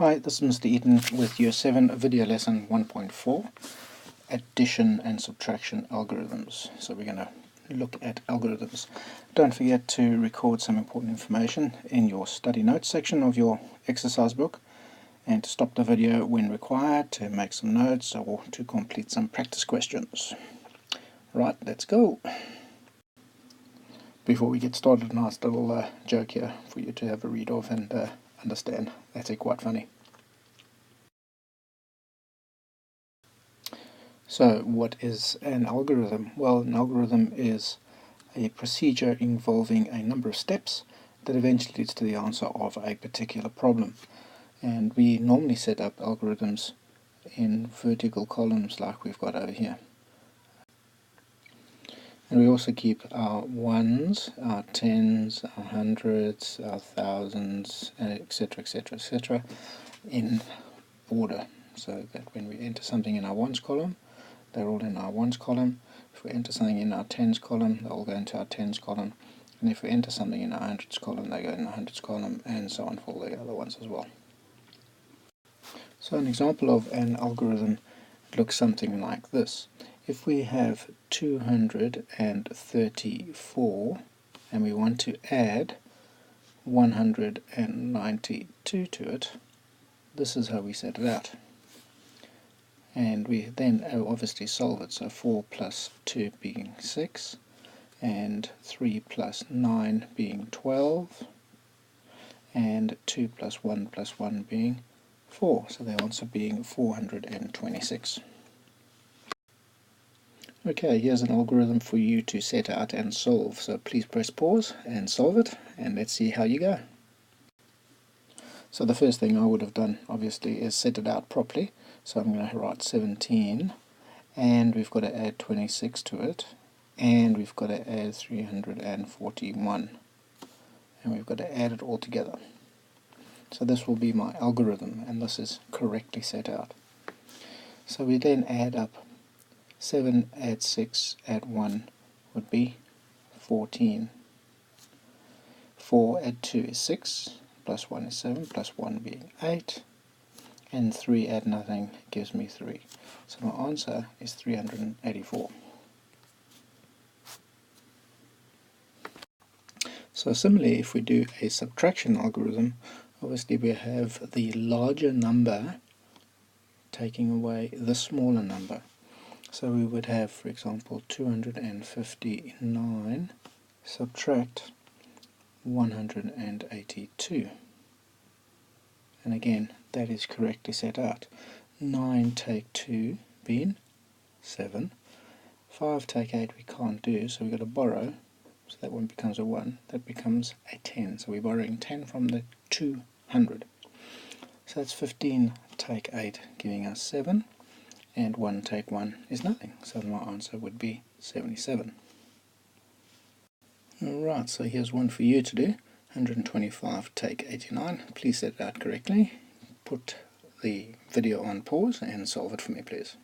Hi, this is Mr. Eden with Year 7 video lesson 1.4, addition and subtraction algorithms. So we're going to look at algorithms. Don't forget to record some important information in your study notes section of your exercise book, and to stop the video when required to make some notes or to complete some practice questions. Right, let's go. Before we get started, a nice little joke here for you to have a read of and understand. That's quite funny. So what is an algorithm? Well, an algorithm is a procedure involving a number of steps that eventually leads to the answer of a particular problem. And we normally set up algorithms in vertical columns like we've got over here. And we also keep our ones, our tens, our hundreds, our thousands, etc., etc., etc. in order, so that when we enter something in our ones column, they're all in our ones column. If we enter something in our tens column, they'll all go into our tens column. And if we enter something in our hundreds column, they go in our hundreds column, and so on for all the other ones as well. So an example of an algorithm looks something like this. If we have 234 and we want to add 192 to it, this is how we set it out. And we then obviously solve it. So 4 plus 2 being 6, and 3 plus 9 being 12, and 2 plus 1 being 4. So the answer being 426. Okay, here's an algorithm for you to set out and solve. So please press pause and solve it, and let's see how you go. So the first thing I would have done, obviously, is set it out properly. So I'm going to write 17, and we've got to add 26 to it, and we've got to add 341, and we've got to add it all together. So this will be my algorithm, and this is correctly set out. So we then add up 7 add 6 add 1 would be 14. 4 add 2 is 6, plus 1 is 7, plus 1 being 8, and 3 add nothing gives me 3. So my answer is 384. So similarly, if we do a subtraction algorithm, obviously we have the larger number taking away the smaller number. So we would have, for example, 259 subtract 182. And again, that is correctly set out. 9 take 2 being 7. 5 take 8 we can't do, so we've got to borrow. So that one becomes a 1. That becomes a 10. So we're borrowing 10 from the 200. So that's 15 take 8 giving us 7. And 1 take 1 is nothing. So my answer would be 77. Alright, so here's one for you to do. 125 take 89. Please set it out correctly. Put the video on pause and solve it for me, please.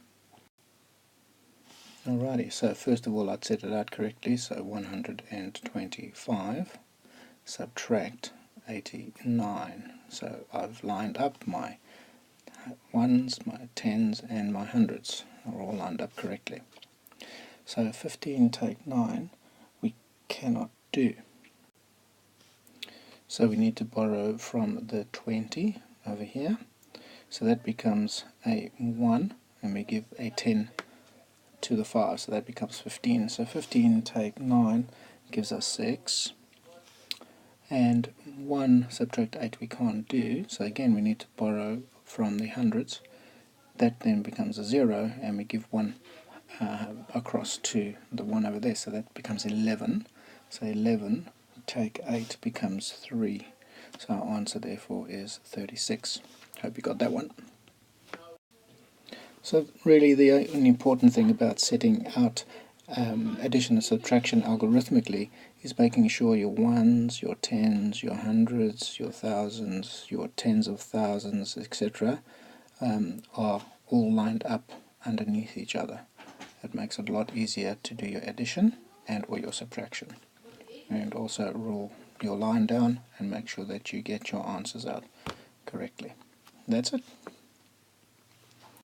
Alrighty, so first of all I'd set it out correctly. So 125 subtract 89. So I've lined up my ones, my tens, and my hundreds are all lined up correctly. So 15 take 9 we cannot do. So we need to borrow from the 20 over here. So that becomes a 1, and we give a 10 to the 5, so that becomes 15. So 15 take 9 gives us 6. And 1 subtract 8 we can't do, so again we need to borrow from the hundreds. That then becomes a 0, and we give 1 across to the 1 over there, so that becomes 11. So 11 take 8 becomes 3. So our answer therefore is 36. Hope you got that one. So really the only important thing about setting out addition and subtraction algorithmically is making sure your ones, your tens, your hundreds, your thousands, your tens of thousands, etc. Are all lined up underneath each other. It makes it a lot easier to do your addition and or your subtraction. And also rule your line down and make sure that you get your answers out correctly. That's it.